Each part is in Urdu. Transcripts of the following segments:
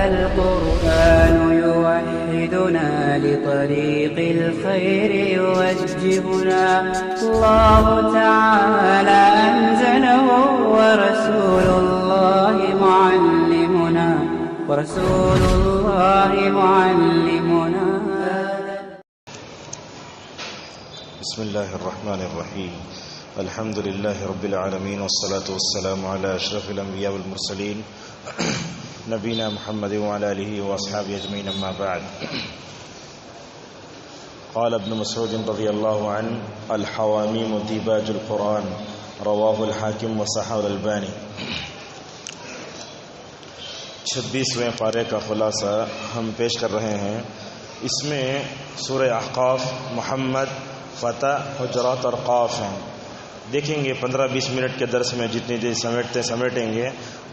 القرآن يوحدنا لطريق الخير يوجهنا الله تعالى أنزله ورسول الله معلمنا بسم الله الرحمن الرحيم الحمد لله رب العالمين والصلاة والسلام على أشرف الأنبياء والمرسلين نبينا محمد وعلى آله وأصحابه أجمعين أما بعد قال ابن مسعود رضي الله عنه الحواميم ديباج القرآن رواه الحاكم وصححه الألباني 26ویں پارے کا خلاصہ ہم پیش کر رہے ہیں. اس میں سورہ احقاف، محمد، فتح، حجرات اور قاف ہیں. دیکھیں گے 15-20 منٹ کے درس میں جتنی دیر سمیٹیں گے.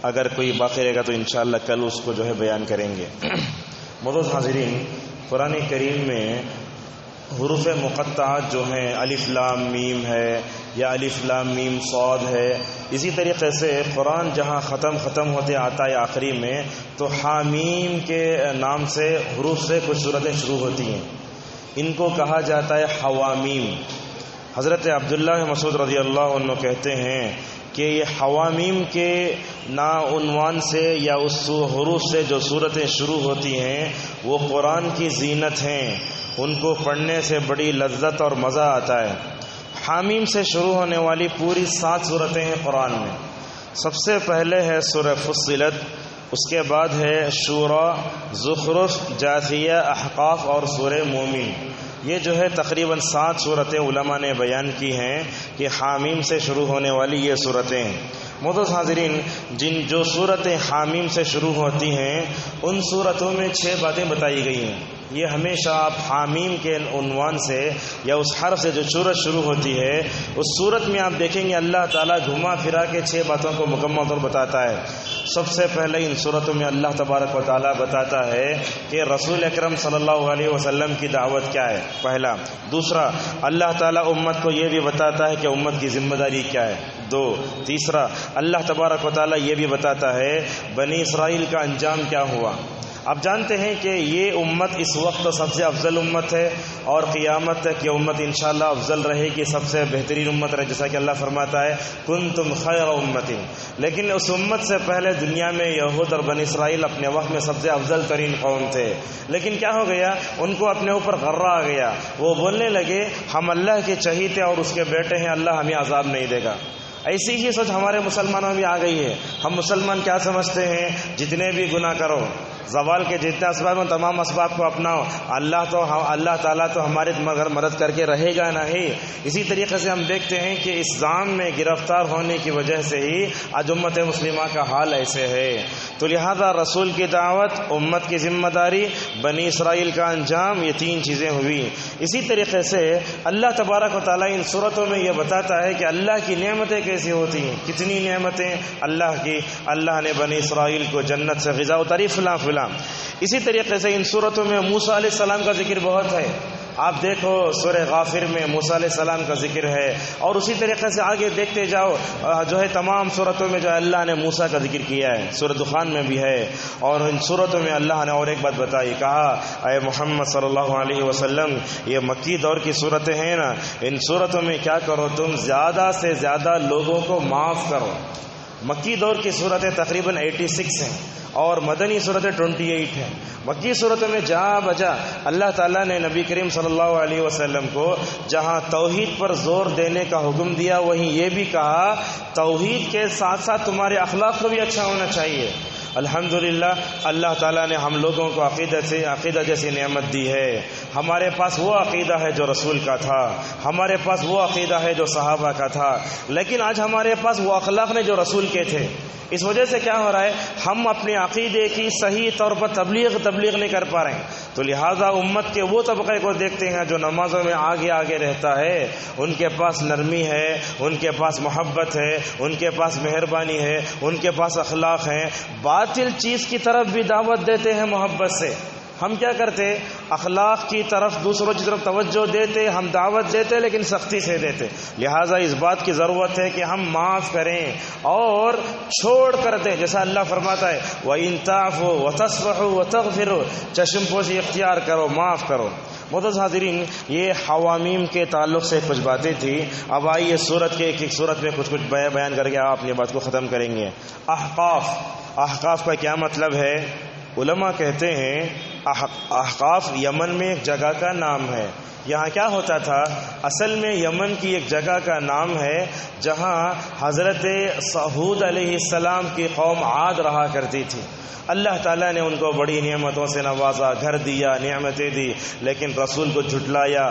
اگر کوئی باقی رہے گا تو انشاءاللہ کل اس کو جو ہے بیان کریں گے. معزز حاضرین، قرآن کریم میں حروف مقطعات جو ہیں الف لام میم ہے یا الف لام میم صاد ہے، اسی طریقے سے قرآن جہاں ختم ہوتے آتا ہے آخری میں تو حامیم کے نام سے حروف سے کچھ صورتیں شروع ہوتی ہیں. ان کو کہا جاتا ہے حوامیم. حضرت عبداللہ مسعود رضی اللہ عنہ کہتے ہیں کہ یہ حوامیم کے عنوان سے یا اس حروف سے جو صورتیں شروع ہوتی ہیں وہ قرآن کی زینت ہیں، ان کو پڑھنے سے بڑی لذت اور مزہ آتا ہے. حامیم سے شروع ہونے والی پوری 7 صورتیں ہیں قرآن میں. سب سے پہلے ہے سورہ فصلت، اس کے بعد ہے شورى، زخرف، جاثیہ، احقاف اور سورہ مومن. یہ جو ہے تقریباً 7 صورتیں علماء نے بیان کی ہیں کہ حامیم سے شروع ہونے والی یہ صورتیں ہیں. معزز حاضرین، جو صورتیں حامیم سے شروع ہوتی ہیں ان صورتوں میں 6 باتیں بتائی گئی ہیں. یہ ہمیشہ آپ حامیم کے عنوان سے یا اس حرف سے جو صورت شروع ہوتی ہے اس صورت میں آپ دیکھیں گے اللہ تعالیٰ گھما پھرا کے 6 باتوں کو مکمل طور بتاتا ہے. سب سے پہلے ان صورتوں میں اللہ تبارک و تعالیٰ بتاتا ہے کہ رسول اکرم صلی اللہ علیہ وسلم کی دعوت کیا ہے، پہلا. دوسرا، اللہ تعالیٰ امت کو یہ بھی بتاتا ہے کہ امت کی ذمہ داری کیا ہے. 2. تیسرا، اللہ تبارک و تعالیٰ یہ بھی بتاتا ہے بنی اسرائیل کا انجام کیا ہوا. آپ جانتے ہیں کہ یہ امت اس وقت سب سے افضل امت ہے اور قیامت تک یہ امت انشاءاللہ افضل رہے گی، سب سے بہترین امت رہے، جیسا کہ اللہ فرماتا ہے کنتم خیر امت. لیکن اس امت سے پہلے دنیا میں یہود اور بنی اسرائیل اپنے وقت میں سب سے افضل ترین قوم تھے. لیکن کیا ہو گیا، ان کو اپنے اوپر غرہ آ گیا. وہ بولنے لگے ہم اللہ کے چہیتے اور اس کے بیٹے ہیں، اللہ ہمیں عذاب نہیں دے گا. ایسی ہی سوچ ہمارے مسلمانوں میں آ گئی ہے. ہم مسلمان کیا سمجھتے ہیں، جتنے بھی گناہ کرو، زوال کے جتنے اسباب ہیں تمام اسباب کو اپناؤ، اللہ تعالیٰ تو ہماری مدد کر کے رہے گا نہیں. اسی طریقے سے ہم دیکھتے ہیں کہ اس ظلم میں گرفتار ہونے کی وجہ سے ہی آج امت مسلمہ کا حال ایسے ہے. تو لہذا رسول کی دعوت، امت کی ذمہ داری، بنی اسرائیل کا انجام، یہ 3 چیزیں ہوئی. اسی طریقے سے اللہ تبارک و تعالیٰ ان صورتوں میں یہ بتاتا ہے کہ اللہ کی نعمتیں کیسی ہوتی ہیں. کتنی نعمتیں اللہ کی، اللہ نے بنی اسرائیل کو جنت سے غذا اتاری فلاں فلاں. اسی طریقے سے ان صورتوں میں موسیٰ علیہ السلام کا ذکر بہت ہے. آپ دیکھو سورہ غافر میں موسیٰ علیہ السلام کا ذکر ہے، اور اسی طریقے سے آگے دیکھتے جاؤ جو ہے تمام صورتوں میں جو ہے اللہ نے موسیٰ کا ذکر کیا ہے. سورہ دخان میں بھی ہے. اور ان صورتوں میں اللہ نے اور ایک بات بتائی، کہا اے محمد صلی اللہ علیہ وسلم یہ مکی دور کی صورتیں ہیں نا، ان صورتوں میں کیا کرو، تم زیادہ سے زیادہ لوگوں کو معاف کرو. مکی دور کی صورتیں تقریباً 86 ہیں اور مدنی صورتیں 28 ہیں. مکی صورتوں میں جہاں بجا اللہ تعالیٰ نے نبی کریم صلی اللہ علیہ وسلم کو جہاں توحید پر زور دینے کا حکم دیا، وہیں یہ بھی کہا توحید کے ساتھ ساتھ تمہارے اخلاق کو بھی اچھا ہونا چاہیے. الحمدللہ اللہ تعالیٰ نے ہم لوگوں کو عقیدہ جیسی نعمت دی ہے. ہمارے پاس وہ عقیدہ ہے جو رسول کا تھا، ہمارے پاس وہ عقیدہ ہے جو صحابہ کا تھا، لیکن آج ہمارے پاس وہ اخلاق نے جو رسول کے تھے. اس وجہ سے کیا ہو رہا ہے، ہم اپنے عقیدے کی صحیح طور پر تبلیغ نہیں کر پا رہے ہیں. تو لہٰذا امت کے وہ طبقے کو دیکھتے ہیں جو نمازوں میں آگے رہتا ہے، ان کے پاس نرمی ہے، ان کے پاس محبت ہے، ان کے پاس مہربانی ہے، ان کے پاس اخلاق ہیں. باطل چیز کی طرف بھی دعوت دیتے ہیں محبت سے. ہم کیا کرتے؟ اخلاق کی طرف دوسروں کی طرف توجہ دیتے، ہم دعوت دیتے لیکن سختی سے دیتے. لہٰذا اس بات کی ضرورت ہے کہ ہم معاف کریں اور چھوڑ کر دیں. جیسا اللہ فرماتا ہے وَإِن تَعْفُوا وَتَصْفَحُوا وَتَغْفِرُوا، چشم پوشی اختیار کرو، معاف کرو. معزز حاضرین، یہ حوامیم کے تعلق سے کچھ باتیں تھیں. اب آئیے سورت کے ایک صورت میں کچھ بیان کر کے آپ اپنی بات کو ختم کریں گے. احقاف کا کیا مطلب ہے؟ علماء کہتے ہیں احقاف یمن میں ایک جگہ کا نام ہے. یہاں کیا ہوتا تھا؟ اصل میں یمن کی ایک جگہ کا نام ہے جہاں حضرت ہود علیہ السلام کی قوم عاد رہا کرتی تھی. اللہ تعالیٰ نے ان کو بڑی نعمتوں سے نوازا، گھر دیا، نعمتیں دی، لیکن رسول کو جھٹلایا،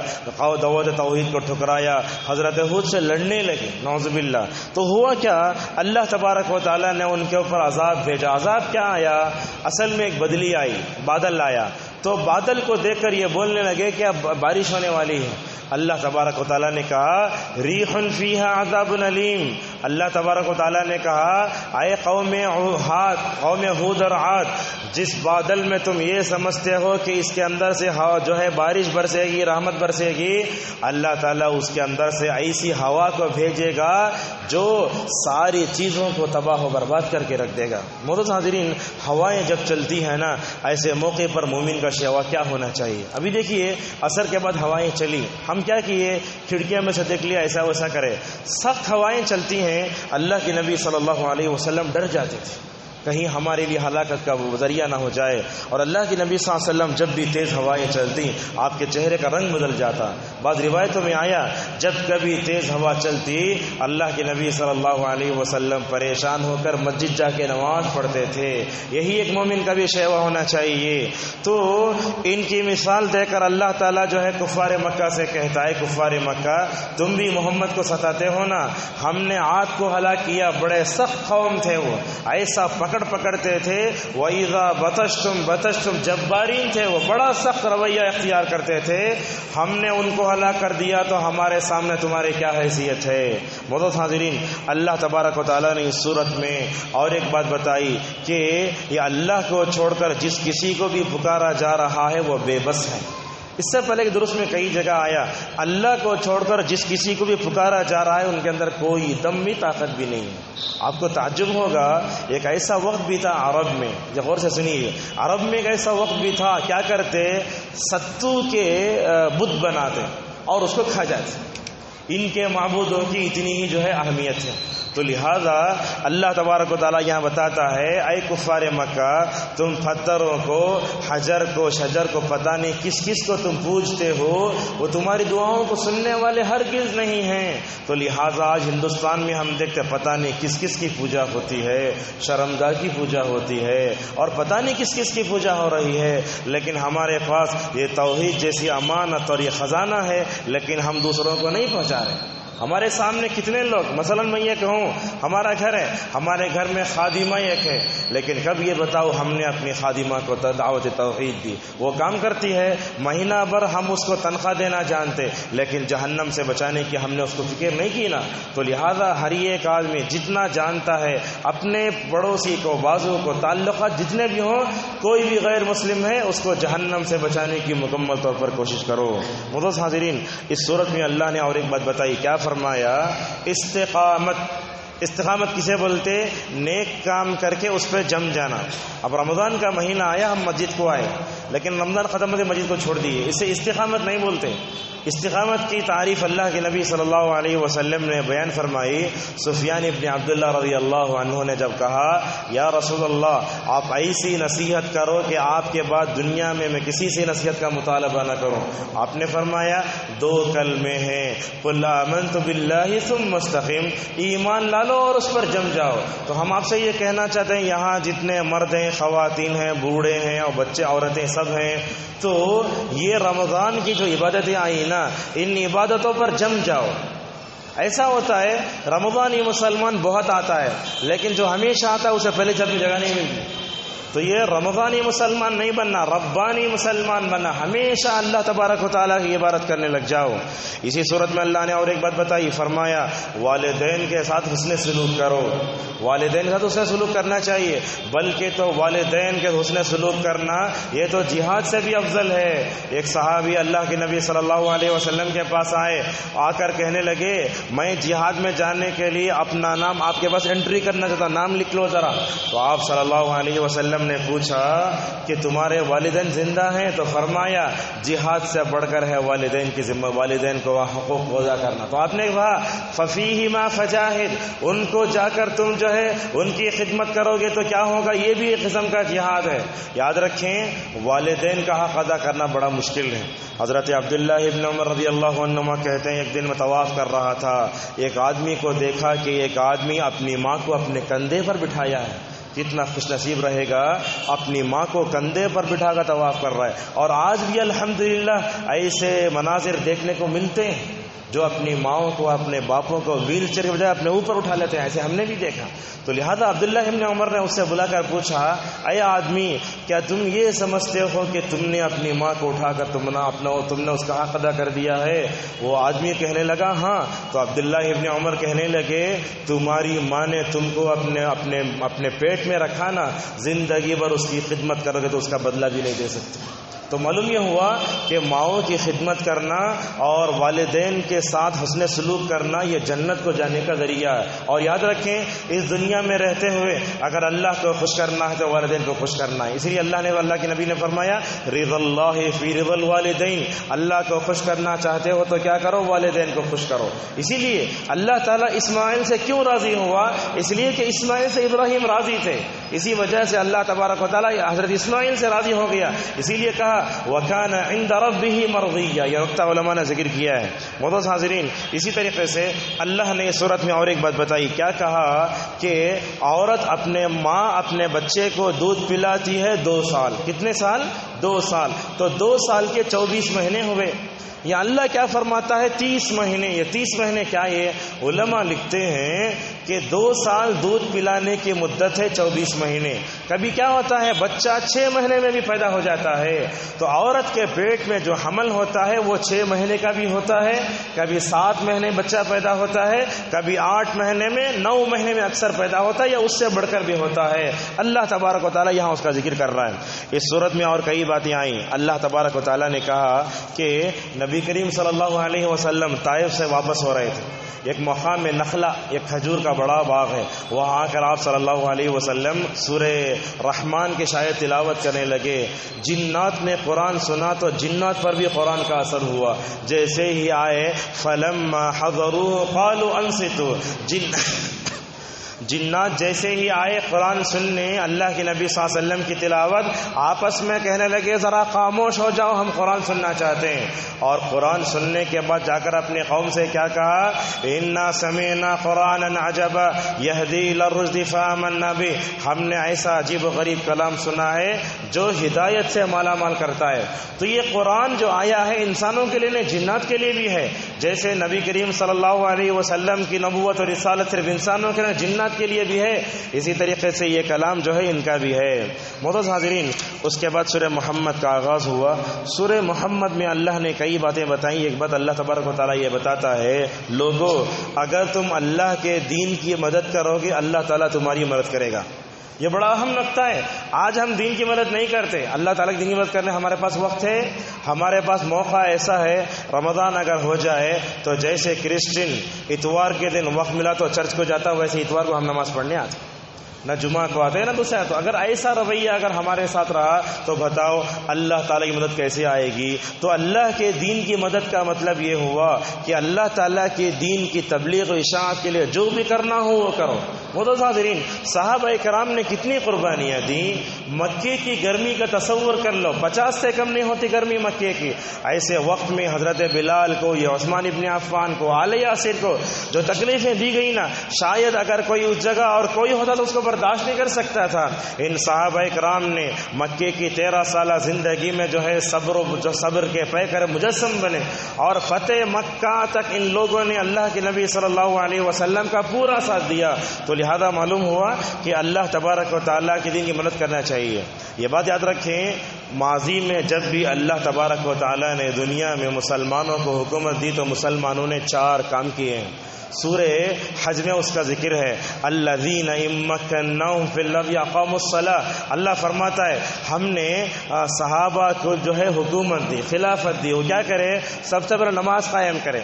دعوت توحید کو ٹھکرایا، حضرت ہود سے لڑنے لگے، نعوذ باللہ. تو ہوا کیا؟ اللہ تبارک و تعالیٰ نے ان کے اوپر عذاب بھیجا. عذاب کیا آیا؟ اصل میں ایک بدلی آئی، بادل آیا. تو بادل کو دیکھ کر یہ بولنے لگے کہ اب بارش ہونے والی ہے. اللہ تبارک و تعالیٰ نے کہا ریح فیہا عذاب علیم. اللہ تبارک و تعالیٰ نے کہا اے قوم ہود اور عاد، جس بادل میں تم یہ سمجھتے ہو کہ اس کے اندر سے جو ہے بارش برسے گی، رحمت برسے گی، اللہ تعالیٰ اس کے اندر سے ایسی ہوا کو بھیجے گا جو ساری چیزوں کو تباہ و برباد کر کے رکھ دے گا. معزز حاضرین، ہوائیں جب چلتی ہیں نا، ایسے موقع پر مومن کا شیوا کیا ہونا چاہیے؟ ابھی دیکھیے عصر کے بعد ہوائیں چلی، ہم کیا کیے؟ کھڑکیاں میں سے دیکھ لیا ایسا ویسا کرے. سخت ہوائیں چلتی ہیں، اللہ کے نبی صلی اللہ علیہ وسلم ڈر جاتے تھے کہیں ہمارے لیے ہلاکت کا ذریعہ نہ ہو جائے. اور اللہ کے نبی صلی اللہ علیہ وسلم جب بھی تیز ہوائیں چلتی آپ کے چہرے کا رنگ بدل جاتا. بعض روایتوں میں آیا جب کبھی تیز ہوا چلتی اللہ کے نبی صلی اللہ علیہ وسلم پریشان ہو کر مسجد جا کے نماز پڑھتے تھے. یہی ایک مومن کا بھی شیوا ہونا چاہیے. تو ان کی مثال دے کر اللہ تعالیٰ جو ہے کفار مکہ سے کہتا ہے کفار مکہ تم بھی محمد کو ستاتے ہو نا. ہم نے عاد کو ہلاک کیا، بڑے سخت قوم تھے، وہ ایسا پکڑتے تھے. وَإِذَا بَطَشْتُمْ جبارین تھے، وہ بڑا سخت رویہ اختیار کرتے تھے. ہم نے ان کو ہلاک کر دیا تو ہمارے سامنے تمہارے کیا حیثیت ہے؟ معزز حاضرین، اللہ تبارک و تعالیٰ نے اس صورت میں اور ایک بات بتائی کہ یہ اللہ کو چھوڑ کر جس کسی کو بھی پکارا جا رہا ہے وہ بے بس ہے. اس سے پہلے کہ درست میں کئی جگہ آیا اللہ کو چھوڑ کر جس کسی کو بھی پکارا جا رہا ہے ان کے اندر کوئی دم بھی طاقت بھی نہیں ہے. آپ کو تعجب ہوگا ایک ایسا وقت بھی تھا عرب میں، جب غور سے سنیے، عرب میں ایک ایسا وقت بھی تھا کیا کرتے؟ ستو کے بت بناتے اور اس کو کھا جاتے. ان کے معبودوں کی اتنی ہی جو ہے اہمیت ہے. تو لہذا اللہ تبارک و تعالیٰ یہاں بتاتا ہے اے کفار مکہ تم پتھروں کو، حجر کو، شجر کو، پتہ نہیں کس کس کو تم پوجتے ہو، وہ تمہاری دعاؤں کو سننے والے ہرگز نہیں ہیں. تو لہذا آج ہندوستان میں ہم دیکھتے پتہ نہیں کس کس کی پوجا ہوتی ہے، شرمگاہ کی پوجا ہوتی ہے اور پتہ نہیں کس کس کی پوجا ہو رہی ہے. لیکن ہمارے پاس یہ توحید جیسی امانت اور یہ خزانہ ہے لیکن ہم دوسروں کو نہیں پہنچا رہے. ہمارے سامنے کتنے لوگ، مثلا میں یہ کہوں ہمارا گھر ہے، ہمارے گھر میں خادمہ ایک ہے، لیکن کب یہ بتاؤ ہم نے اپنی خادمہ کو دعوت توحید دی، وہ کام کرتی ہے، مہینہ بھر ہم اس کو تنخواہ دینا جانتے لیکن جہنم سے بچانے کی ہم نے اس کو فکر نہیں کی نا. تو لہذا ہر ایک آدمی جتنا جانتا ہے اپنے پڑوسی کو، بازو کو، تعلقات جتنے بھی ہوں، کوئی بھی غیر مسلم ہے اس کو جہنم سے بچانے کی مکمل طور پر کوشش کرو. معزز حاضرین، اس صورت میں اللہ نے اور ایک بات بتائی، کیا فرمایا؟ استقامت کسے بولتے؟ نیک کام کر کے اس پہ جم جانا. اب رمضان کا مہینہ آیا، ہم مسجد کو آئے لیکن رمضان ختم ہوتے مسجد کو چھوڑ دیے، اسے استقامت نہیں بولتے. استقامت کی تعریف اللہ کے نبی صلی اللہ علیہ وسلم نے بیان فرمائی. سفیان ابن عبداللہ رضی اللہ عنہ نے جب کہا یا رسول اللہ آپ ایسی نصیحت کرو کہ آپ کے بعد دنیا میں کسی سے نصیحت کا مطالبہ نہ کروں، آپ نے فرمایا 2 کلمے ہیں، قل آمنت باللہ ثم استقم، ایمان لا لو اور اس پر جم جاؤ. تو ہم آپ سے یہ کہنا چاہتے ہیں یہاں جتنے مرد ہیں، خواتین ہیں، بوڑھے ہیں اور بچے عورتیں سب ہیں، تو یہ رمضان کی جو عبادتیں آئی نا ان عبادتوں پر جم جاؤ. ایسا ہوتا ہے رمضان یہ مسلمان بہت آتا ہے لیکن جو ہمیشہ آتا ہے اسے پہلے جب جگہ نہیں ملتی. تو یہ رمضانی مسلمان نہیں بننا، ربانی مسلمان بننا، ہمیشہ اللہ تبارک و تعالیٰ کی عبادت کرنے لگ جاؤ۔ اسی صورت میں اللہ نے اور ایک بات بتائی، فرمایا والدین کے ساتھ حسن سلوک کرو۔ والدین کے ساتھ حسن سلوک کرنا چاہیے، بلکہ تو والدین کے حسن سلوک کرنا یہ تو جہاد سے بھی افضل ہے۔ ایک صحابی اللہ کے نبی صلی اللہ علیہ وسلم کے پاس آئے، آ کر کہنے لگے میں جہاد میں جانے کے لیے اپنا نام آپ کے پاس انٹری کرنا چاہتا ہوں، نام لکھ لو ذرا۔ تو آپ صلی اللہ علیہ وسلم نے پوچھا کہ تمہارے والدین زندہ ہیں؟ تو فرمایا جہاد سے بڑھ کر ہے والدین کی ذمہ، والدین کو حقوق ادا کرنا۔ تو آپ نے کہا ففیہما فجاہد، ان کو جا کر تم جو ہے ان کی خدمت کرو گے تو کیا ہوگا، یہ بھی ایک قسم کا جہاد ہے۔ یاد رکھیں والدین کا حق ادا کرنا بڑا مشکل ہے۔ حضرت عبداللہ ابن عمر رضی اللہ عنہما کہتے ہیں ایک دن میں طواف کر رہا تھا، ایک آدمی کو دیکھا کہ ایک آدمی اپنی ماں کو اپنے کندھے پر بٹھایا ہے۔ کتنا خوش نصیب رہے گا اپنی ماں کو کندھے پر بٹھا کر طواف کر رہا ہے۔ اور آج بھی الحمدللہ ایسے مناظر دیکھنے کو ملتے ہیں جو اپنی ماؤں کو اپنے باپوں کو ویل چیئر کے بجائے اپنے اوپر اٹھا لیتے ہیں، ایسے ہم نے بھی دیکھا۔ تو لہذا عبداللہ ابن عمر نے اس سے بلا کر پوچھا اے آدمی کیا تم یہ سمجھتے ہو کہ تم نے اپنی ماں کو اٹھا کر تم نے اس کا حق ادا کر دیا ہے؟ وہ آدمی کہنے لگا ہاں۔ تو عبداللہ ابن عمر کہنے لگے تمہاری ماں نے تم کو اپنے پیٹ میں رکھا نا، زندگی بھر اس کی خدمت کرو گے تو اس کا بدلہ بھی نہیں دے سکتے۔ تو معلوم یہ ہوا کہ ماؤں کی خدمت کرنا اور والدین کے ساتھ حسن سلوک کرنا یہ جنت کو جانے کا ذریعہ ہے۔ اور یاد رکھیں اس دنیا میں رہتے ہوئے اگر اللہ کو خوش کرنا ہے تو والدین کو خوش کرنا ہے۔ اس لیے اللہ کے نبی نے فرمایا رضا اللہ فی رضا الوالدین، اللہ کو خوش کرنا چاہتے ہو تو کیا کرو، والدین کو خوش کرو۔ اسی لیے اللہ تعالیٰ اسماعیل سے کیوں راضی ہوا؟ اس لیے کہ اسماعیل سے ابراہیم راضی تھے، اسی وجہ سے اللہ تبارک و تعالیٰ حضرت اسماعیل سے راضی ہو گیا۔ اسی لیے کہا وَكَانَ عِنْدَ رَبِّهِ مَرْضِيًّا، یہ نقطہ علماء نے ذکر کیا ہے۔ معزز حاضرین، اسی طریقے سے اللہ نے اس صورت میں اور ایک بات بتائی، کیا کہا کہ عورت اپنے بچے کو دودھ پلاتی ہے 2 سال۔ کتنے سال؟ 2 سال۔ تو 2 سال کے 24 مہینے ہوئے۔ یا اللہ کیا فرماتا ہے 30 مہینے۔ یہ 30 مہینے کیا؟ یہ علماء لکھتے ہیں کہ 2 سال دودھ پلانے کی مدت ہے 24 مہینے۔ کبھی کیا ہوتا ہے بچہ 6 مہینے میں بھی پیدا ہو جاتا ہے، تو عورت کے پیٹ میں جو حمل ہوتا ہے وہ 6 مہینے کا بھی ہوتا ہے، کبھی 7 مہینے بچہ پیدا ہوتا ہے، کبھی 8 مہینے میں، 9 مہینے میں اکثر پیدا ہوتا ہے یا اس سے بڑھ کر بھی ہوتا ہے۔ اللہ تبارک و تعالیٰ یہاں اس کا ذکر کر رہا ہے۔ اس صورت میں اور کئی باتیں آئیں۔ اللہ تبارک و تعالیٰ نے کہا کہ نبی کریم صلی اللہ علیہ وسلم طائف سے واپس ہو رہے تھے، ایک مقام میں نخلا، ایک کھجور کا بڑا باغ ہے، وہاں آ کر آپ صلی اللہ علیہ وسلم سورہ رحمان کے شاید تلاوت کرنے لگے۔ جنات نے قرآن سنا تو جنات پر بھی قرآن کا اثر ہوا۔ جیسے ہی آئے فلما حضروه قالوا انصتوا، جنات جیسے ہی آئے قرآن سننے اللہ کے نبی صلی اللہ علیہ وسلم کی تلاوت، آپس میں کہنے لگے ذرا خاموش ہو جاؤ، ہم قرآن سننا چاہتے ہیں۔ اور قرآن سننے کے بعد جا کر اپنی قوم سے کیا کہا، انا سمعنا قرآنا عجبا یہدی الی الرشد فآمنا بہ، ہم نے ایسا عجیب و غریب کلام سنا ہے جو ہدایت سے مالا مال کرتا ہے۔ تو یہ قرآن جو آیا ہے انسانوں کے لیے نہیں، جنات کے لیے بھی ہے۔ جیسے نبی کریم صلی اللہ علیہ وسلم کی نبوت اور رسالت صرف انسانوں کے لیے، جنات کے لیے بھی ہے، اسی طریقے سے یہ کلام جو ہے ان کا بھی ہے۔ معزز حاضرین، اس کے بعد سورہ محمد کا آغاز ہوا۔ سورہ محمد میں اللہ نے کئی باتیں بتائیں۔ ایک بات اللہ تبارک و تعالیٰ یہ بتاتا ہے، لوگو اگر تم اللہ کے دین کی مدد کرو گے اللہ تعالیٰ تمہاری مدد کرے گا۔ یہ بڑا اہم نقطہ ہے۔ آج ہم دین کی مدد نہیں کرتے، اللہ تعالیٰ کی دین کی مدد کرنے ہمارے پاس وقت ہے، ہمارے پاس موقع ایسا ہے۔ رمضان اگر ہو جائے تو جیسے کرسچن اتوار کے دن وقت ملا تو چرچ کو جاتا، ویسے اتوار کو ہم نماز پڑھنے آتے، نہ جمعہ کو آتے ہیں نہ دوسرے۔ تو اگر ایسا رویہ اگر ہمارے ساتھ رہا تو بتاؤ اللہ تعالیٰ کی مدد کیسے آئے گی؟ تو اللہ کے دین کی مدد کا مطلب یہ ہوا کہ اللہ تعالیٰ کے دین کی تبلیغ و اشاعت کے لیے جو بھی کرنا ہو وہ کرو۔ معزز حاضرین، صحابہ کرام نے کتنی قربانیاں دیں۔ مکے کی گرمی کا تصور کر لو، 50 سے کم نہیں ہوتی گرمی مکے کی۔ ایسے وقت میں حضرت بلال کو، یہ عثمان ابن عفان کو، آل یاسر کو جو تکلیفیں دی گئی نا، شاید اگر کوئی اس جگہ اور کوئی ہوتا تو اس کو برداشت نہیں کر سکتا تھا۔ ان صحابہ کرام نے مکے کی 13 سالہ زندگی میں جو ہے صبر کے پیکر مجسم بنے، اور فتح مکہ تک ان لوگوں نے اللہ کے نبی صلی اللہ علیہ وسلم کا پورا ساتھ دیا۔ تو لہذا معلوم ہوا کہ اللہ تبارک و تعالیٰ کے دین کی مدد کرنا چاہیے۔ یہ بات یاد رکھیں، ماضی میں جب بھی اللہ تبارک و تعالیٰ نے دنیا میں مسلمانوں کو حکومت دی تو مسلمانوں نے 4 کام کیے ہیں۔ سورہ حج میں اس کا ذکر ہے، الذین مکناہم فی الارض اقاموا الصلاۃ۔ اللہ فرماتا ہے ہم نے صحابہ کو جو ہے حکومت دی، خلافت دی، وہ کیا کرے؟ سب سے پہلے نماز قائم کرے۔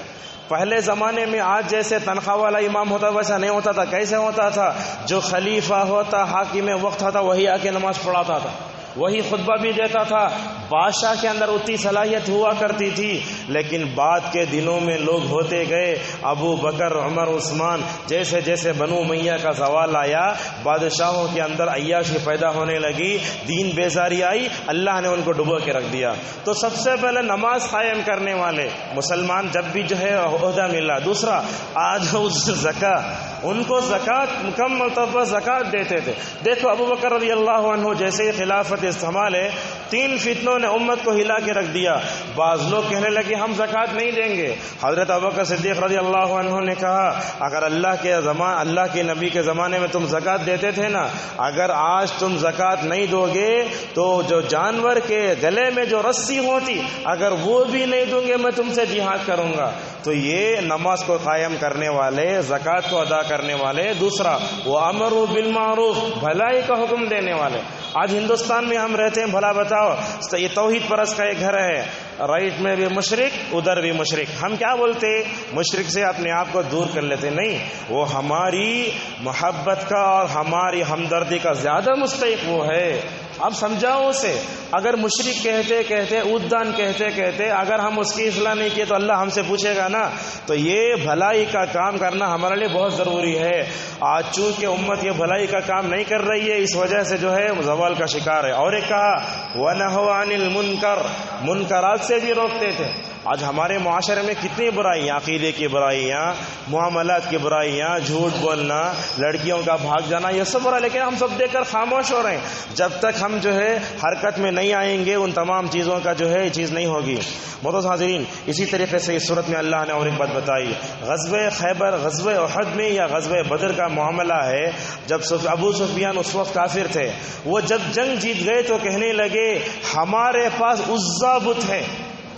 پہلے زمانے میں آج جیسے تنخواہ والا امام ہوتا ویسا نہیں ہوتا تھا۔ کیسے ہوتا تھا؟ جو خلیفہ ہوتا، حاکم وقت ہوتا، وہی آ کے نماز پڑھاتا تھا، وہی خطبہ بھی دیتا تھا۔ بادشاہ کے اندر اتنی صلاحیت ہوا کرتی تھی، لیکن بعد کے دنوں میں لوگ ہوتے گئے، ابو بکر، عمر، عثمان، جیسے جیسے بنو امیہ کا زوال آیا، بادشاہوں کے اندر عیاشی پیدا ہونے لگی، دین بیزاری آئی، اللہ نے ان کو ڈبو کے رکھ دیا۔ تو سب سے پہلے نماز قائم کرنے والے مسلمان جب بھی جو ہے عہدہ ملا۔ دوسرا، آج زکوٰۃ، ان کو زکوٰۃ مکمل طور پر زکوٰۃ دیتے تھے۔ دیکھو ابو بکر رضی اللہ عنہ جیسے ہی خلافت استعمال ہے، 3 فتنوں نے امت کو ہلا کے رکھ دیا۔ بعض لوگ کہنے لگے ہم زکوٰۃ نہیں دیں گے۔ حضرت ابوبکر صدیق رضی اللہ عنہ نے کہا اگر اللہ کے نبی کے زمانے میں تم زکوٰۃ دیتے تھے نا، اگر آج تم زکوٰۃ نہیں دو گے تو جو جانور کے گلے میں جو رسی ہوتی اگر وہ بھی نہیں دوں گے میں تم سے جہاد کروں گا۔ تو یہ نماز کو قائم کرنے والے، زکوٰۃ کو ادا کرنے والے۔ دوسرا، وہ امروا بالمعروف، بھلائی کا حکم دینے والے۔ آج ہندوستان میں ہم رہتے ہیں، بھلا بتاؤ، یہ توحید پرست کا ایک گھر ہے، رائٹ میں بھی مشرک، ادھر بھی مشرک۔ ہم کیا بولتے؟ مشرک سے اپنے آپ کو دور کر لیتے۔ نہیں، وہ ہماری محبت کا اور ہماری ہمدردی کا زیادہ مستحق وہ ہے۔ اب سمجھاؤ اسے، اگر مشرک کہتے کہتے، ادان کہتے کہتے اگر ہم اس کی اصلاح نہیں کیے تو اللہ ہم سے پوچھے گا نا۔ تو یہ بھلائی کا کام کرنا ہمارے لیے بہت ضروری ہے۔ آج چونکہ امت یہ بھلائی کا کام نہیں کر رہی ہے، اس وجہ سے جو ہے زوال کا شکار ہے۔ اور ایک کہا وَنَهَوْا عَنِ الْمُنْكَرِ، منکرات سے بھی روکتے تھے۔ آج ہمارے معاشرے میں کتنی برائیاں، عقیدے کی برائیاں، معاملات کی برائیاں، جھوٹ بولنا، لڑکیوں کا بھاگ جانا، یہ سب برا، لیکن ہم سب دیکھ کر خاموش ہو رہے ہیں۔ جب تک ہم جو ہے حرکت میں نہیں آئیں گے ان تمام چیزوں کا جو ہے یہ چیز نہیں ہوگی۔ محترم حاضرین، اسی طریقے سے اس صورت میں اللہ نے اور ایک بات بتائی۔ غزوہ خیبر، غزوہ احد میں یا غزوہ بدر کا معاملہ ہے، جب ابو سفیان اس وقت کافر تھے، وہ جب جنگ جیت گئے تو کہنے لگے ہمارے پاس عزا بت ہے،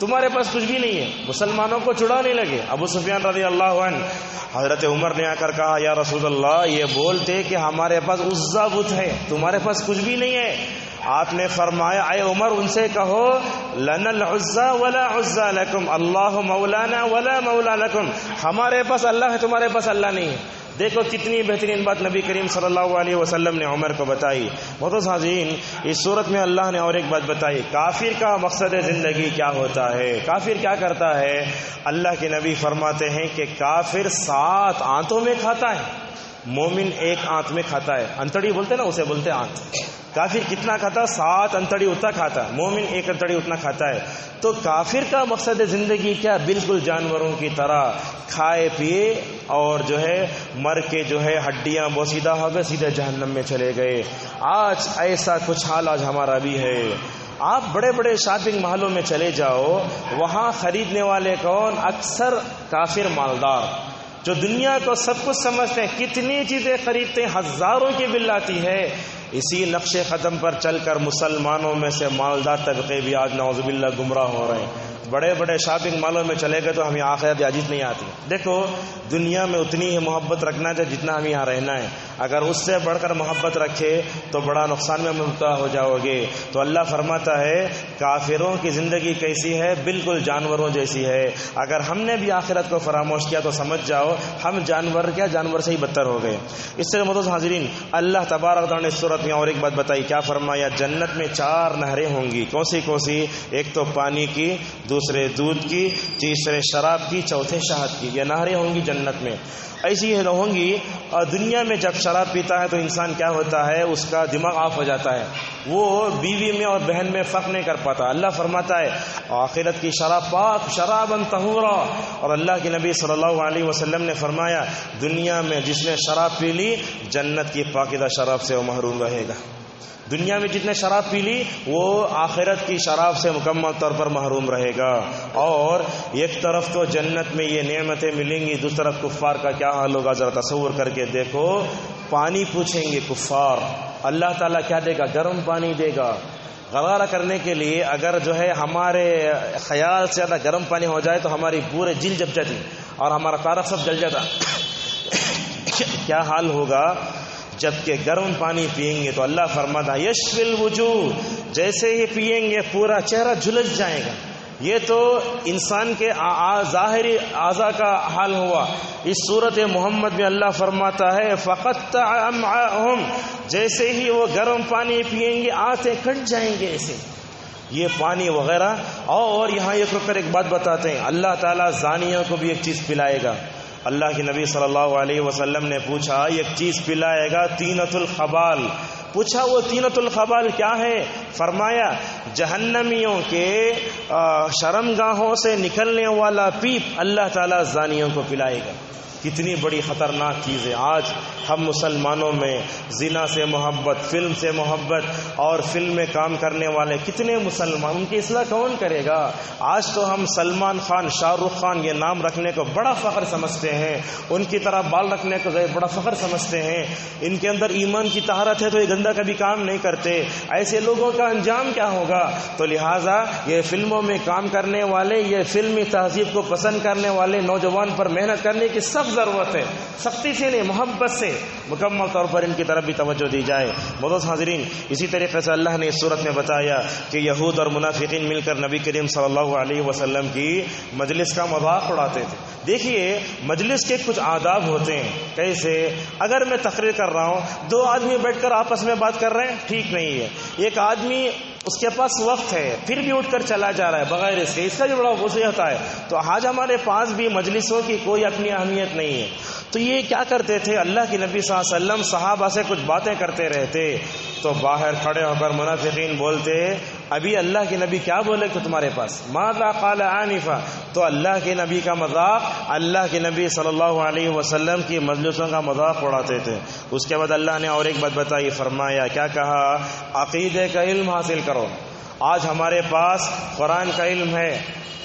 تمہارے پاس کچھ بھی نہیں ہے۔ مسلمانوں کو چڑھانے لگے۔ ابو سفیان رضی اللہ عنہ، حضرت عمر نے آ کر کہا یا رسول اللہ، یہ بولتے کہ ہمارے پاس عزا بت ہے، تمہارے پاس کچھ بھی نہیں ہے۔ آپ نے فرمایا اے عمر ان سے کہو لنا العزا ولا عزا لکم، اللہ مولانا ولا مولا لکم، ہمارے پاس اللہ ہے، تمہارے پاس اللہ نہیں ہے۔ دیکھو کتنی بہترین بات نبی کریم صلی اللہ علیہ وسلم نے عمر کو بتائی۔ محترم حاضرین، اس صورت میں اللہ نے اور ایک بات بتائی، کافر کا مقصد زندگی کیا ہوتا ہے، کافر کیا کرتا ہے۔ اللہ کے نبی فرماتے ہیں کہ کافر 7 آنتوں میں کھاتا ہے، مومن 1 آنت میں کھاتا ہے۔ انتڑی بولتے نا، اسے بولتے آنت۔ کافر کتنا کھاتا؟ 7 انتڑی اتنا کھاتا ہے، مومن 1 انتڑی اتنا کھاتا ہے۔ تو کافر کا مقصد زندگی کیا؟ بالکل جانوروں کی طرح کھائے پیے اور جو ہے مر کے جو ہے ہڈیاں بوسیدہ ہو گئے، سیدھے جہنم میں چلے گئے۔ آج ایسا کچھ حال آج ہمارا بھی ہے۔ آپ بڑے بڑے شاپنگ محلوں میں چلے جاؤ، وہاں خریدنے والے کون؟ اکثر کافر مالدار، جو دنیا کو سب کچھ سمجھتے ہیں، کتنی چیزیں خریدتے ہیں، ہزاروں کی بل آتی ہے۔ اسی نقش قدم پر چل کر مسلمانوں میں سے مالدار طبقے بھی آج نعوذ باللہ گمراہ ہو رہے ہیں۔ بڑے بڑے شاپنگ مالوں میں چلے گئے تو ہمیں آخرت یاجت نہیں آتی۔ دیکھو دنیا میں اتنی ہی محبت رکھنا چاہیے جتنا ہمیں یہاں رہنا ہے، اگر اس سے بڑھ کر محبت رکھے تو بڑا نقصان میں مبتلا ہو جاؤ گے۔ تو اللہ فرماتا ہے کافروں کی زندگی کیسی ہے؟ بالکل جانوروں جیسی ہے۔ اگر ہم نے بھی آخرت کو فراموش کیا تو سمجھ جاؤ ہم جانور سے ہی بدتر ہو گئے۔ اس سے محترم حاضرین، اللہ تبارک و تعالیٰ نے اس صورت میں اور ایک بات بتائی، کیا فرمایا؟ جنت میں 4 نہریں ہوں گی۔ کون سی؟ ایک تو پانی کی، دوسرے دودھ کی، تیسرے شراب کی، چوتھے شہد کی۔ یہ نہریں ہوں گی جنت میں، ایسی ہوں گی۔ اور دنیا میں جب شراب پیتا ہے تو انسان کیا ہوتا ہے؟ اس کا دماغ آف ہو جاتا ہے، وہ بیوی میں اور بہن میں فرق نہیں کر پاتا۔ اللہ فرماتا ہے آخرت کی شراب پاک، شراباً طہورا۔ اور اللہ کے نبی صلی اللہ علیہ وسلم نے فرمایا دنیا میں جس نے شراب پی لی جنت کی پاکیزہ شراب سے وہ محروم رہے گا۔ دنیا میں جتنے شراب پی لی وہ آخرت کی شراب سے مکمل طور پر محروم رہے گا۔ اور ایک طرف تو جنت میں یہ نعمتیں ملیں گی، دوسری طرف کفار کا کیا حال ہوگا ذرا تصور کر کے دیکھو۔ پانی پوچھیں گے کفار، اللہ تعالیٰ کیا دے گا؟ گرم پانی دے گا۔ غرارہ کرنے کے لیے اگر جو ہے ہمارے خیال سے زیادہ گرم پانی ہو جائے تو ہماری پورے جلد جب جاتی اور ہمارا تارک سب جل جاتا۔ کیا حال ہوگا جبکہ گرم پانی پئیں گے؟ تو اللہ فرماتا ہے یشفی الوجوہ، جیسے ہی پئیں گے پورا چہرہ جھلس جائے گا۔ یہ تو انسان کے ظاہری اعضاء کا حال ہوا۔ اس صورت محمد میں اللہ فرماتا ہے فقطع امعاءہم، جیسے ہی وہ گرم پانی پئیں گے آنتیں کٹ جائیں گے ایسے، یہ پانی وغیرہ۔ اور یہاں ایک رک کر ایک بات بتاتے ہیں، اللہ تعالیٰ زانیوں کو بھی ایک چیز پلائے گا۔ اللہ کے نبی صلی اللہ علیہ وسلم نے پوچھا ایک چیز پلائے گا طینۃ الخبال۔ پوچھا وہ طینۃ الخبال کیا ہے؟ فرمایا جہنمیوں کے شرمگاہوں سے نکلنے والا پیپ اللہ تعالیٰ زانیوں کو پلائے گا۔ کتنی بڑی خطرناک چیز ہے۔ آج ہم مسلمانوں میں زنا سے محبت، فلم سے محبت، اور فلم میں کام کرنے والے کتنے مسلمان، ان کی اصلاح کون کرے گا؟ آج تو ہم سلمان خان، شاہ رخ خان یہ نام رکھنے کو بڑا فخر سمجھتے ہیں، ان کی طرح بال رکھنے کو بڑا فخر سمجھتے ہیں، ان کے اندر ایمان کی طہارت ہے تو یہ گندا کبھی کام نہیں کرتے۔ ایسے لوگوں کا انجام کیا ہوگا؟ تو لہٰذا یہ فلموں میں کام کرنے والے، یہ فلمی تہذیب کو پسند کرنے والے نوجوان پر محنت کرنے کی سب ضرورت ہے، سختی سے نہیں، محبت سے مکمل طور پر ان کی طرف بھی توجہ دی جائے۔ معزز حاضرین، اسی طریقے سے اللہ نے اس صورت میں بتایا کہ یہود اور منافقین مل کر نبی کریم صلی اللہ علیہ وسلم کی مجلس کا مذاق اڑاتے تھے۔ دیکھیے مجلس کے کچھ آداب ہوتے ہیں، کیسے؟ اگر میں تقریر کر رہا ہوں، دو آدمی بیٹھ کر آپس میں بات کر رہے ہیں، ٹھیک نہیں ہے۔ ایک آدمی اس کے پاس وقت ہے پھر بھی اٹھ کر چلا جا رہا ہے بغیر اس کا جو بڑا غصہ ہوتا ہے۔ تو آج ہمارے پاس بھی مجلسوں کی کوئی اپنی اہمیت نہیں ہے۔ تو یہ کیا کرتے تھے؟ اللہ کے نبی صلی اللہ علیہ وسلم صحابہ سے کچھ باتیں کرتے رہتے تو باہر کھڑے ہو کر منافقین بولتے ابھی اللہ کے نبی کیا بولے تو تمہارے پاس ماذا قال آنفا، تو اللہ کے نبی کا مذاق، اللہ کے نبی صلی اللہ علیہ وسلم کی مجلسوں کا مذاق اڑاتے تھے۔ اس کے بعد اللہ نے اور ایک بات بتائی، فرمایا کیا کہا؟ عقیدے کا علم حاصل کرو۔ آج ہمارے پاس قرآن کا علم ہے،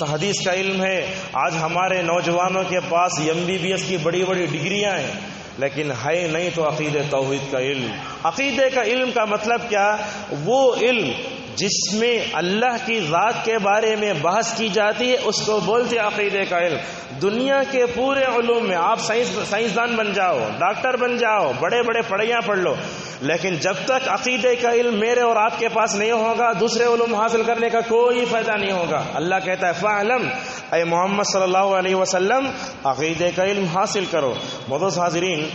حدیث کا علم ہے، آج ہمارے نوجوانوں کے پاس MBBS کی بڑی بڑی ڈگریاں ہیں، لیکن ہے نہیں تو عقیدہ توحید کا علم۔ عقیدے کا علم کا مطلب کیا؟ وہ علم جس میں اللہ کی ذات کے بارے میں بحث کی جاتی ہے اس کو بولتے عقیدے کا علم۔ دنیا کے پورے علوم میں آپ سائنسدان بن جاؤ، ڈاکٹر بن جاؤ، بڑے بڑے پڑھائیاں پڑھ لو، لیکن جب تک عقیدے کا علم میرے اور آپ کے پاس نہیں ہوگا دوسرے علوم حاصل کرنے کا کوئی فائدہ نہیں ہوگا۔ اللہ کہتا ہے فاعلم، اے محمد صلی اللہ علیہ وسلم عقیدے کا علم حاصل کرو۔ معزز حاضرین،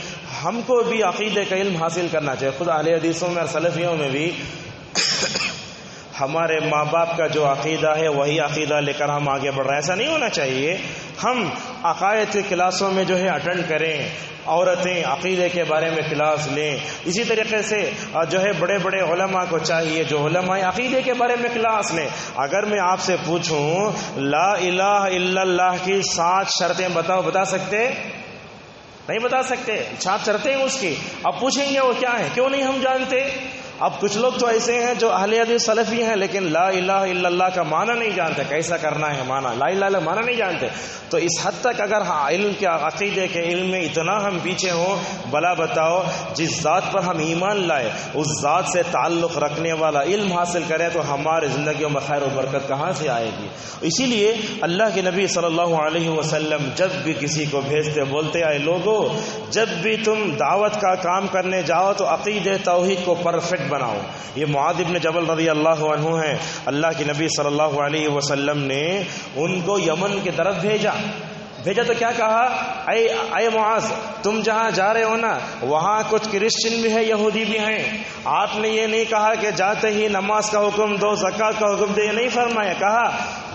ہم کو بھی عقیدے کا علم حاصل کرنا چاہیے۔ خود اہل حدیثوں میں اور سلفیوں میں بھی ہمارے ماں باپ کا جو عقیدہ ہے وہی عقیدہ لے کر ہم آگے بڑھ رہے ہیں، ایسا نہیں ہونا چاہیے۔ ہم عقائد کی کلاسوں میں جو ہے اٹینڈ کریں، عورتیں عقیدے کے بارے میں کلاس لیں۔ اسی طریقے سے جو ہے بڑے بڑے علماء کو چاہیے جو علماء عقیدے کے بارے میں کلاس لیں۔ اگر میں آپ سے پوچھوں لا الہ الا اللہ کی 7 شرطیں بتاؤ، بتا سکتے؟ نہیں بتا سکتے۔ 7 شرطیں اس کی، اب پوچھیں گے وہ کیا ہے، کیوں نہیں ہم جانتے؟ اب کچھ لوگ تو ایسے ہیں جو اہل حدیث سلفی ہیں لیکن لا الہ الا اللہ کا معنی نہیں جانتے، کیسا کرنا ہے معنی، لا الہ الا اللہ معنی نہیں جانتے۔ تو اس حد تک اگر علم کے عقیدے کے علم میں اتنا ہم پیچھے ہوں، بلا بتاؤ جس ذات پر ہم ایمان لائے اس ذات سے تعلق رکھنے والا علم حاصل کریں تو ہماری زندگیوں میں خیر و برکت کہاں سے آئے گی؟ اسی لیے اللہ کے نبی صلی اللہ علیہ وسلم جب بھی کسی کو بھیجتے بولتے آئے لوگوں جب بھی تم دعوت کا کام کرنے جاؤ تو عقیدے توحید کو پرفیکٹ بناؤ۔ یہ معاذ بن جبل رضی اللہ عنہ ہیں، اللہ کے نبی صلی اللہ علیہ وسلم نے ان کو یمن کی طرف بھیجا تو کیا کہا؟ اے معاذ، تم جہاں جا رہے ہو نا وہاں کچھ کرسچن بھی ہے، یہودی بھی ہیں۔ آپ نے یہ نہیں کہا کہ جاتے ہی نماز کا حکم دو، زکوٰۃ کا حکم دے، یہ نہیں فرمایا، کہا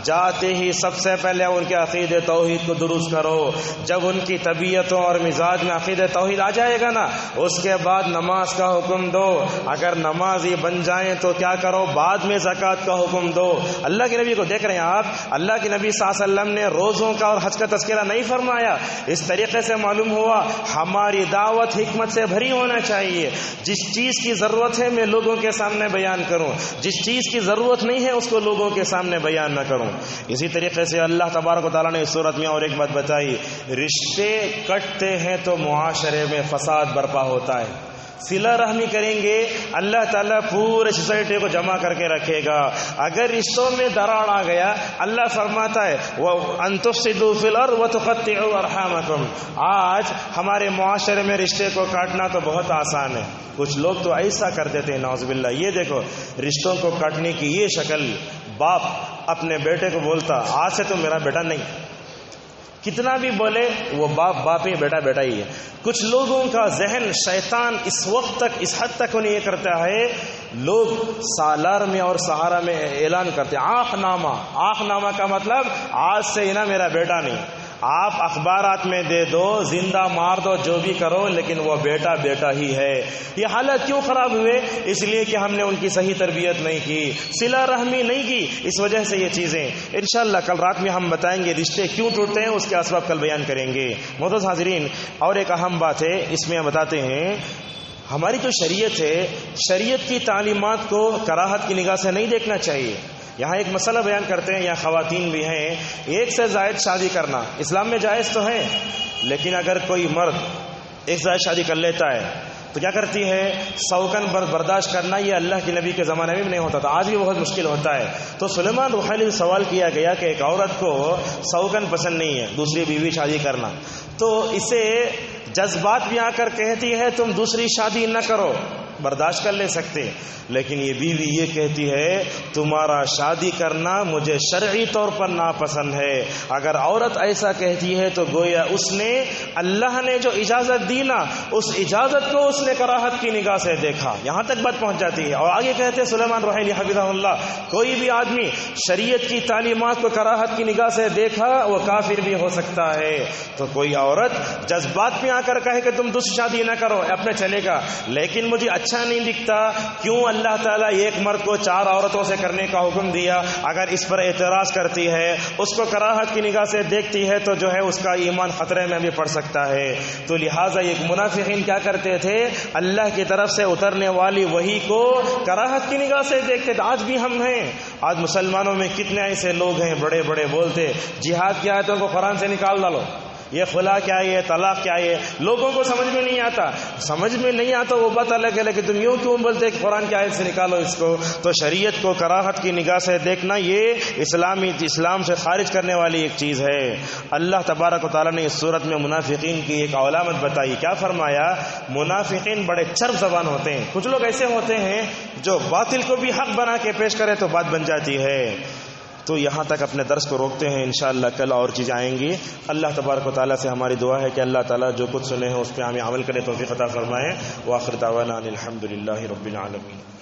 جاتے ہی سب سے پہلے ان کے عقیدے توحید کو درست کرو۔ جب ان کی طبیعتوں اور مزاج میں عقیدے توحید آ جائے گا نا اس کے بعد نماز کا حکم دو، اگر نمازی بن جائیں تو کیا کرو؟ بعد میں زکوٰۃ کا حکم دو۔ اللہ کے نبی کو دیکھ رہے ہیں آپ، اللہ کے نبی صلی اللہ علیہ وسلم نے روزوں کا اور حج کا تذکرہ نہیں فرمایا۔ اس طریقے سے معلوم ہوا ہماری دعوت حکمت سے بھری ہونا چاہیے۔ جس چیز کی ضرورت ہے میں لوگوں کے سامنے بیان کروں، جس چیز کی ضرورت نہیں ہے اس کو لوگوں کے سامنے بیان نہ کروں۔ اسی طریقے سے اللہ تبارک و تعالیٰ نے اس صورت میں اور ایک بات بتائی، رشتے کٹتے ہیں تو معاشرے میں فساد برپا ہوتا ہے. صلہ رحمی کریں گے اللہ تعالیٰ پورے سوسائٹی کو جمع کر کے رکھے گا. اگر رشتوں میں دراڑ آ گیا اللہ فرماتا ہے وَأَن تُفْسِدُوا فِي الْأَرْضِ وَتُقَطِّعُوا أَرْحَامَكُمْ. آج ہمارے معاشرے میں رشتے کو کاٹنا تو بہت آسان ہے. کچھ لوگ تو ایسا کر دیتے ہیں نعوذ باللہ. یہ دیکھو رشتوں کو کاٹنے کی یہ شکل. باپ اپنے بیٹے کو بولتا آج سے تو میرا بیٹا نہیں، کتنا بھی بولے وہ باپ ہی بیٹا ہی ہے. کچھ لوگوں کا ذہن شیطان اس وقت تک اس حد تک انہیں یہ کرتا ہے، لوگ سالار میں اور سہارا میں اعلان کرتے آنکھ نامہ کا مطلب آج سے نا میرا بیٹا نہیں. آپ اخبارات میں دے دو، زندہ مار دو، جو بھی کرو، لیکن وہ بیٹا ہی ہے. یہ حالت کیوں خراب ہوئے؟ اس لیے کہ ہم نے ان کی صحیح تربیت نہیں کی، صلہ رحمی نہیں کی. اس وجہ سے یہ چیزیں انشاءاللہ کل رات میں ہم بتائیں گے رشتے کیوں ٹوٹتے ہیں، اس کے اسباب کل بیان کریں گے. معزز حاضرین، اور ایک اہم بات ہے اس میں ہم بتاتے ہیں، ہماری جو شریعت ہے، شریعت کی تعلیمات کو کراہت کی نگاہ سے نہیں دیکھنا چاہیے. یہاں ایک مسئلہ بیان کرتے ہیں، یہاں خواتین بھی ہیں، ایک سے زائد شادی کرنا اسلام میں جائز تو ہے، لیکن اگر کوئی مرد ایک سے زائد شادی کر لیتا ہے تو کیا کرتی ہے؟ سوکن برداشت کرنا. یہ اللہ کے نبی کے زمانے میں بھی نہیں ہوتا تھا، آج بھی بہت مشکل ہوتا ہے. تو سلیمان روحانی سے سوال کیا گیا کہ ایک عورت کو سوکن پسند نہیں ہے دوسری بیوی شادی کرنا، تو اسے جذبات بھی آ کر کہتی ہے تم دوسری شادی نہ کرو، برداشت کر لے سکتے، لیکن یہ بیوی یہ کہتی ہے تمہارا شادی کرنا مجھے شرعی طور پر ناپسند ہے. اگر عورت ایسا کہتی ہے تو گویا اس نے اللہ نے جو اجازت دی نا اس اجازت کو اس نے کراہت کی نگاہ سے دیکھا. یہاں تک بات پہنچ جاتی ہے. اور آگے کہتے ہیں سلیمان روحانی حفظہ اللہ، کوئی بھی آدمی شریعت کی تعلیمات کو کراہت کی نگاہ سے دیکھا وہ کافر بھی ہو سکتا ہے. تو کوئی عورت جذبات میں آ کر کہے کہ تم دوسری شادی نہ کرو اپنے چلے گا، لیکن مجھے اچھا نہیں دکھتا کیوں اللہ تعالیٰ ایک مرد کو 4 عورتوں سے کرنے کا حکم دیا، اگر اس پر اعتراض کرتی ہے، اس کو کراہت کی نگاہ سے دیکھتی ہے، تو جو ہے اس کا ایمان خطرے میں بھی پڑ سکتا ہے. تو لہٰذا ایک منافقین کیا کرتے تھے؟ اللہ کی طرف سے اترنے والی وحی کو کراہت کی نگاہ سے دیکھتے تھے. آج بھی ہم ہیں، آج مسلمانوں میں کتنے ایسے لوگ ہیں بڑے بولتے جہاد کی آیتوں کو قرآن سے نکال ڈالو، یہ خلا کیا ہے، طلاق کیا ہے، لوگوں کو سمجھ میں نہیں آتا وہ بات الگ ہے، لیکن تم یوں کیوں بولتے کہ قرآن کی آیت سے نکالو اس کو؟ تو شریعت کو کراہت کی نگاہ سے دیکھنا یہ اسلام سے خارج کرنے والی ایک چیز ہے. اللہ تبارک و تعالیٰ نے اس صورت میں منافقین کی ایک علامت بتائی. کیا فرمایا؟ منافقین بڑے چرب زبان ہوتے ہیں. کچھ لوگ ایسے ہوتے ہیں جو باطل کو بھی حق بنا کے پیش کرے تو بات بن جاتی ہے. تو یہاں تک اپنے درس کو روکتے ہیں، انشاءاللہ کل اور چیزیں آئیں گی. اللہ تبارک و تعالیٰ سے ہماری دعا ہے کہ اللہ تعالیٰ جو کچھ سنے ہیں اس پہ ہمیں عمل کرے، توفیق عطا فرمائے. وآخر دعوانا الحمدللہ رب العالمین.